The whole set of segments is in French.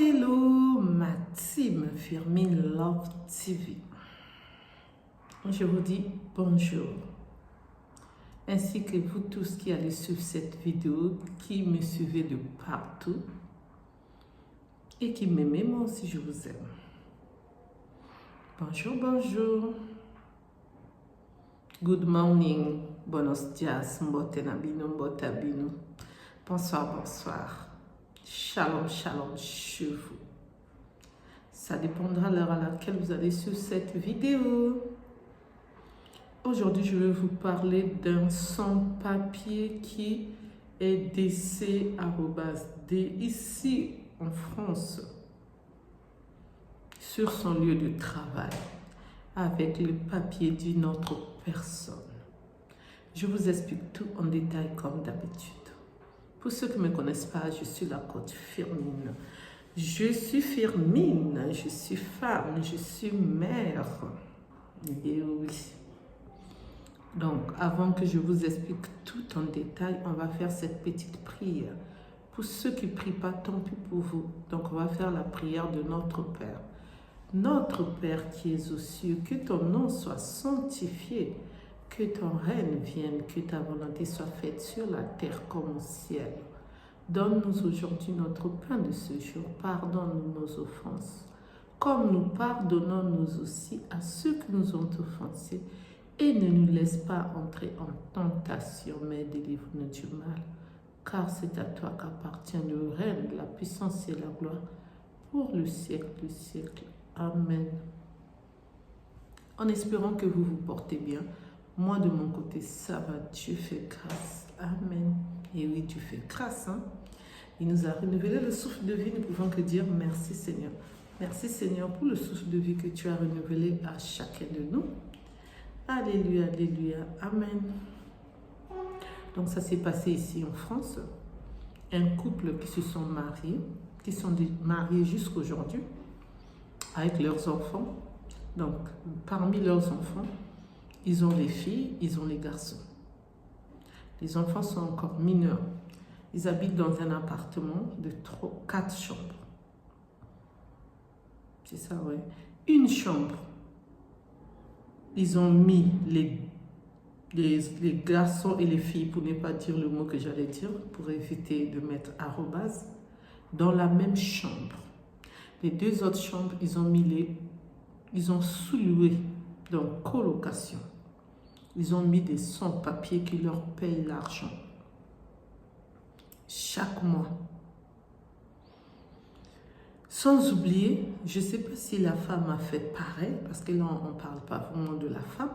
hello, ma team Firmin Love TV. Je vous dis bonjour, ainsi que vous tous qui allez suivre cette vidéo, qui me suivez de partout et qui m'aimez, moi aussi je vous aime. Bonjour, bonjour. Good morning, buenos dias, mbotenabino, mbotabino. Bonsoir, bonsoir. Shalom, shalom chez vous. Ça dépendra de l'heure à laquelle vous allez suivre cette vidéo. Aujourd'hui, je vais vous parler d'un sans-papier qui est DC@D ici en France, sur son lieu de travail, avec le papier d'une autre personne. Je vous explique tout en détail comme d'habitude. Pour ceux qui ne me connaissent pas, je suis la coach Firmin. Je suis Firmin, je suis femme, je suis mère. Et oui. Donc, avant que je vous explique tout en détail, on va faire cette petite prière. Pour ceux qui ne prient pas, tant pis pour vous. Donc, on va faire la prière de notre Père. Notre Père qui es aux cieux, que ton nom soit sanctifié, que ton règne vienne, que ta volonté soit faite sur la terre comme au ciel. Donne-nous aujourd'hui notre pain de ce jour. Pardonne-nous nos offenses, comme nous pardonnons nous aussi à ceux qui nous ont offensés. Et ne nous laisse pas entrer en tentation, mais délivre-nous du mal. Car c'est à toi qu'appartient le règne, la puissance et la gloire, pour le siècle du siècle. Amen. En espérant que vous vous portez bien, moi de mon côté, ça va, Dieu fait grâce. Amen. Et oui, Dieu fait grâce. Il nous a renouvelé le souffle de vie, nous ne pouvons que dire merci Seigneur. Merci Seigneur pour le souffle de vie que tu as renouvelé à chacun de nous. Alléluia, alléluia, amen. Donc ça s'est passé ici en France. Un couple qui se sont mariés, qui sont mariés jusqu'aujourd'hui, avec leurs enfants. Donc parmi leurs enfants, ils ont les filles, ils ont les garçons. Les enfants sont encore mineurs. Ils habitent dans un appartement de 4 chambres. C'est ça, ouais. Une chambre. Ils ont mis les garçons et les filles, pour ne pas dire le mot que j'allais dire, pour éviter de mettre arrobase, dans la même chambre. Les 2 autres chambres, ils ont sous-loué, donc colocation. Ils ont mis des sans-papiers qui leur payent l'argent chaque mois. Sans oublier, je ne sais pas si la femme a fait pareil, parce que là, on ne parle pas vraiment de la femme,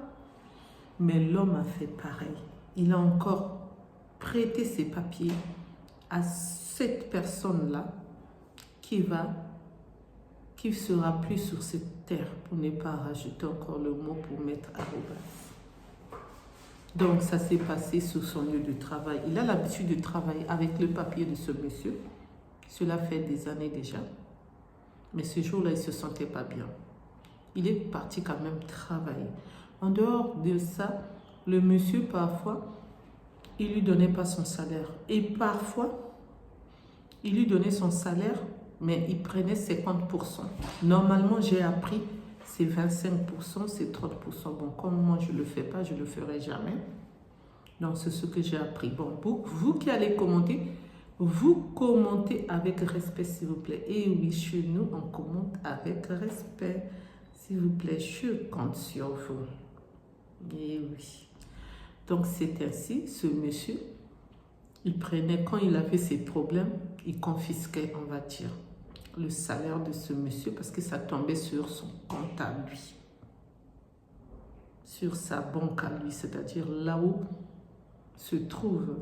mais l'homme a fait pareil. Il a encore prêté ses papiers à cette personne-là qui sera plus sur cette terre, pour ne pas rajouter encore le mot pour mettre arrobas. Donc, ça s'est passé sur son lieu de travail. Il a l'habitude de travailler avec le papier de ce monsieur. Cela fait des années déjà. Mais ce jour-là, il ne se sentait pas bien. Il est parti quand même travailler. En dehors de ça, le monsieur, parfois, il ne lui donnait pas son salaire. Et parfois, il lui donnait son salaire, mais il prenait 50%. Normalement, j'ai appris, c'est 25%, c'est 30%. Bon, comme moi, je ne le fais pas, je ne le ferai jamais. Donc, c'est ce que j'ai appris. Bon, vous qui allez commenter, vous commentez avec respect, s'il vous plaît. Et oui, chez nous, on commente avec respect. S'il vous plaît, je compte sur vous. Et oui. Donc, c'est ainsi, ce monsieur, il prenait, quand il avait ses problèmes, il confisquait, on va dire, le salaire de ce monsieur parce que ça tombait sur son compte à lui. Sur sa banque à lui, c'est-à-dire là où se trouve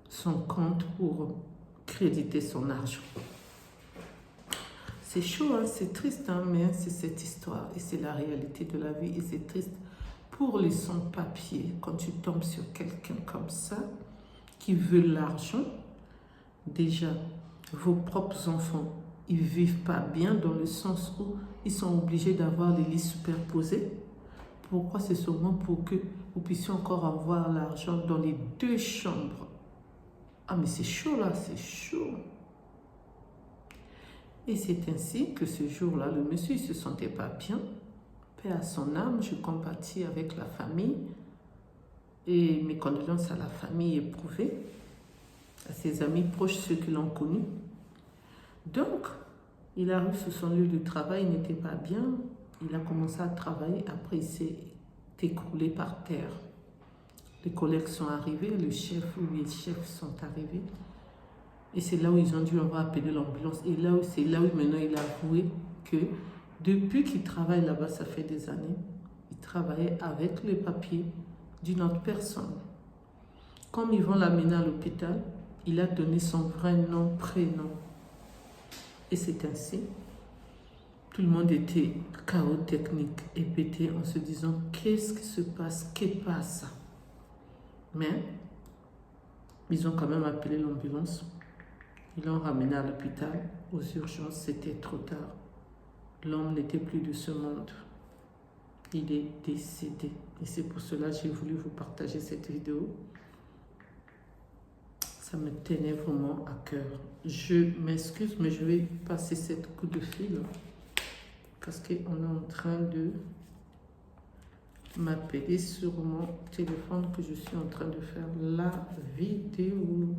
son compte pour créditer son argent. C'est chaud, hein? C'est triste, hein? Mais c'est cette histoire et c'est la réalité de la vie et c'est triste pour les sans-papiers quand tu tombes sur quelqu'un comme ça qui veut l'argent. Déjà, vos propres enfants, ils ne vivent pas bien dans le sens où ils sont obligés d'avoir les lits superposés. Pourquoi? C'est seulement pour que vous puissiez encore avoir l'argent dans les 2 chambres. Ah, mais c'est chaud là, c'est chaud. Et c'est ainsi que ce jour-là, le monsieur ne se sentait pas bien. Paix à son âme, je compatis avec la famille et mes condoléances à la famille éprouvée, à ses amis proches, ceux qui l'ont connu. Donc, il arrive sur son lieu de travail, il n'était pas bien, il a commencé à travailler, après il s'est écroulé par terre. Les collègues sont arrivés, le chef ou les chefs sont arrivés. Et c'est là où ils ont dit on va appeler l'ambulance. Et là, c'est là où maintenant il a avoué que depuis qu'il travaille là-bas, ça fait des années, il travaillait avec les papiers d'une autre personne. Comme ils vont l'amener à l'hôpital, il a donné son vrai nom, prénom. Et c'est ainsi. Tout le monde était chaos technique et pété en se disant qu'est-ce qui se passe, qu'est passe. Mais ils ont quand même appelé l'ambulance. Ils l'ont ramené à l'hôpital. Aux urgences, c'était trop tard. L'homme n'était plus de ce monde. Il est décédé. Et c'est pour cela que j'ai voulu vous partager cette vidéo. Ça me tenait vraiment à cœur. Je m'excuse, mais je vais passer cette coup de fil. Parce qu'on est en train de m'appeler sur mon téléphone que je suis en train de faire la vidéo.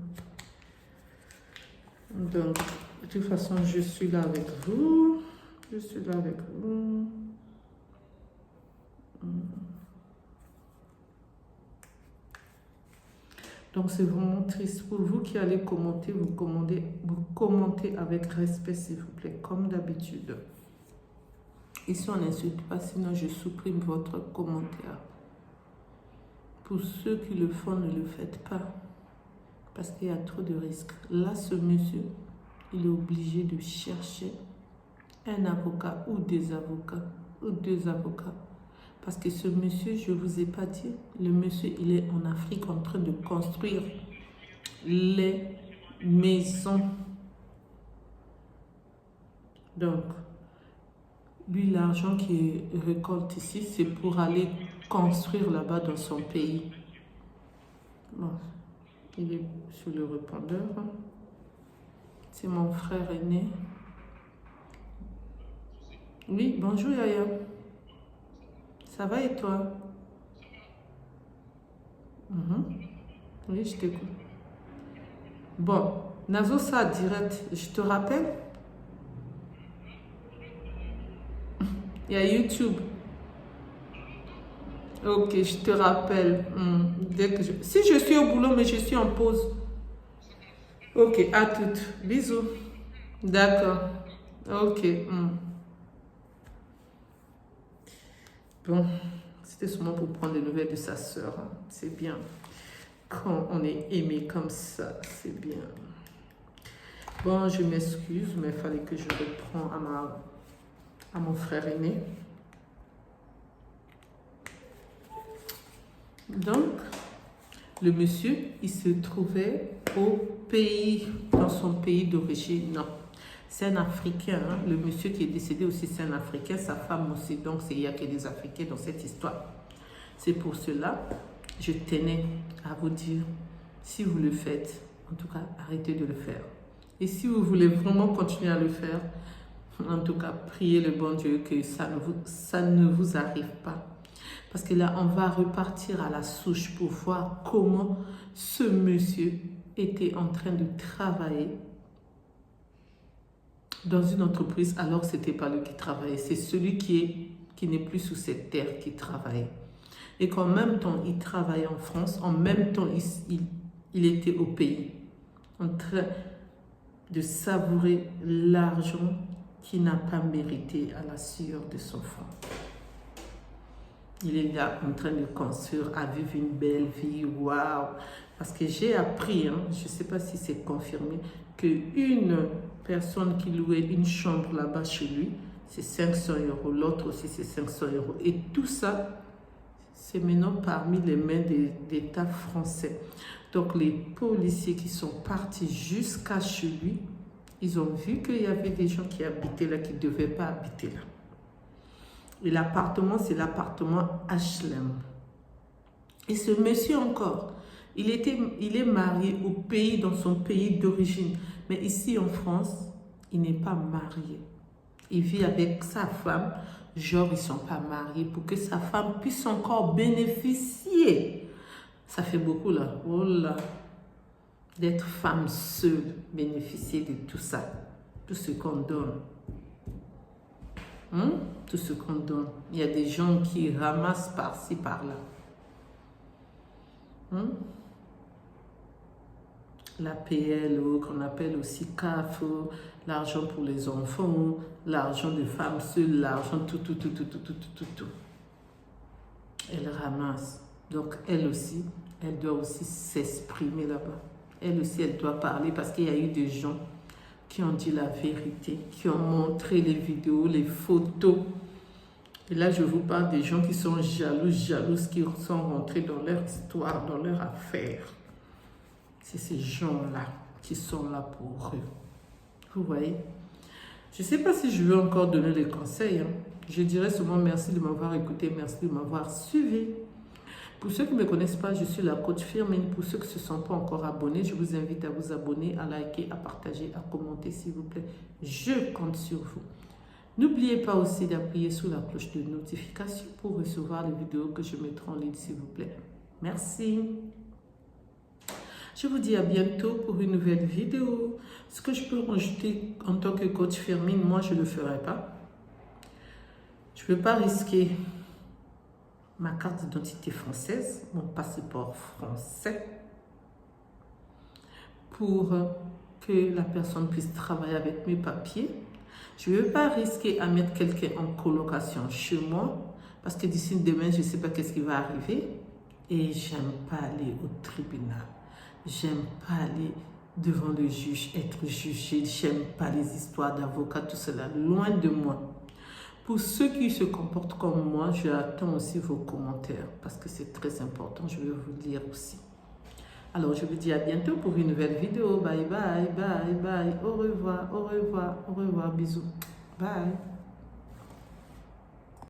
Donc, de toute façon, je suis là avec vous. Je suis là avec vous. Donc, c'est vraiment triste pour vous qui allez commenter. Vous commentez avec respect, s'il vous plaît, comme d'habitude. Ici, on n'insulte pas, sinon je supprime votre commentaire. Pour ceux qui le font, ne le faites pas. Parce qu'il y a trop de risques. Là, ce monsieur, il est obligé de chercher un avocat ou des avocats. Ou deux avocats. Parce que ce monsieur, je ne vous ai pas dit, le monsieur, il est en Afrique en train de construire les maisons. Donc, lui, l'argent qu'il récolte ici, c'est pour aller construire là-bas dans son pays. Bon, il est sur le répondeur. C'est mon frère aîné. Oui, bonjour Yaya. Ça va et toi? Oui, je t'écoute. Bon, Nazo, ça direct, je te rappelle. Il y a YouTube. Ok, je te rappelle. Dès que si je suis au boulot, mais je suis en pause. Ok, à toutes. Bisous. D'accord. Ok. Bon, c'était seulement pour prendre des nouvelles de sa soeur. C'est bien. Quand on est aimé comme ça, c'est bien. Bon, je m'excuse, mais il fallait que je reprends à mon frère aîné. Donc, le monsieur, il se trouvait au pays, dans son pays d'origine. Non, c'est un Africain. Hein? Le monsieur qui est décédé aussi, c'est un Africain. Sa femme aussi. Donc, il n'y a que des Africains dans cette histoire. C'est pour cela, je tenais à vous dire, si vous le faites, en tout cas, arrêtez de le faire. Et si vous voulez vraiment continuer à le faire, en tout cas, priez le bon Dieu que ça ne vous arrive pas. Parce que là, on va repartir à la souche pour voir comment ce monsieur était en train de travailler dans une entreprise alors que ce n'était pas lui qui travaillait. C'est celui qui n'est plus sous cette terre qui travaillait. Et qu'en même temps, il travaillait en France, en même temps, il était au pays, en train de savourer l'argent qu'il n'a pas mérité à la sueur de son front. Il est là en train de construire, à vivre une belle vie, waouh! Parce que j'ai appris, hein, je ne sais pas si c'est confirmé, qu'une personne qui louait une chambre là-bas chez lui, c'est 500 €, l'autre aussi c'est 500 €. Et tout ça, c'est maintenant parmi les mains d'État français. Donc les policiers qui sont partis jusqu'à chez lui, ils ont vu qu'il y avait des gens qui habitaient là, qui ne devaient pas habiter là. Et l'appartement, c'est l'appartement HLM. Et ce monsieur encore, il est marié au pays, dans son pays d'origine. Mais ici en France, il n'est pas marié. Il vit avec sa femme, genre ils ne sont pas mariés, pour que sa femme puisse encore bénéficier. Ça fait beaucoup là, oh là, d'être femme seule, bénéficier de tout ça, tout ce qu'on donne. Tout ce qu'on donne. Il y a des gens qui ramassent par-ci, par-là. L'APL, qu'on appelle aussi CAF, l'argent pour les enfants, l'argent des femmes seules, l'argent tout. Elle ramasse. Donc elle aussi, elle doit aussi s'exprimer là-bas. Elle aussi, elle doit parler parce qu'il y a eu des gens qui ont dit la vérité, qui ont montré les vidéos, les photos. Et là, je vous parle des gens qui sont jalouses, qui sont rentrés dans leur histoire, dans leur affaire. C'est ces gens-là qui sont là pour eux. Vous voyez? Je ne sais pas si je veux encore donner des conseils. Je dirais seulement merci de m'avoir écouté, merci de m'avoir suivi. Pour ceux qui ne me connaissent pas, je suis la coach Firmin. Pour ceux qui ne se sont pas encore abonnés, je vous invite à vous abonner, à liker, à partager, à commenter, s'il vous plaît. Je compte sur vous. N'oubliez pas aussi d'appuyer sur la cloche de notification pour recevoir les vidéos que je mettrai en ligne, s'il vous plaît. Merci. Je vous dis à bientôt pour une nouvelle vidéo. Ce que je peux rajouter en tant que coach Firmin, moi, je ne le ferai pas. Je ne veux pas risquer ma carte d'identité française, mon passeport français, pour que la personne puisse travailler avec mes papiers. Je ne veux pas risquer à mettre quelqu'un en colocation chez moi, parce que d'ici demain, je ne sais pas qu'est-ce qui va arriver. Et j'aime pas aller au tribunal. J'aime pas aller devant le juge, être jugé. J'aime pas les histoires d'avocats, tout cela, loin de moi. Pour ceux qui se comportent comme moi, j'attends aussi vos commentaires parce que c'est très important, je vais vous lire aussi. Alors, je vous dis à bientôt pour une nouvelle vidéo. Bye, bye, bye, bye. Au revoir, bisous. Bye.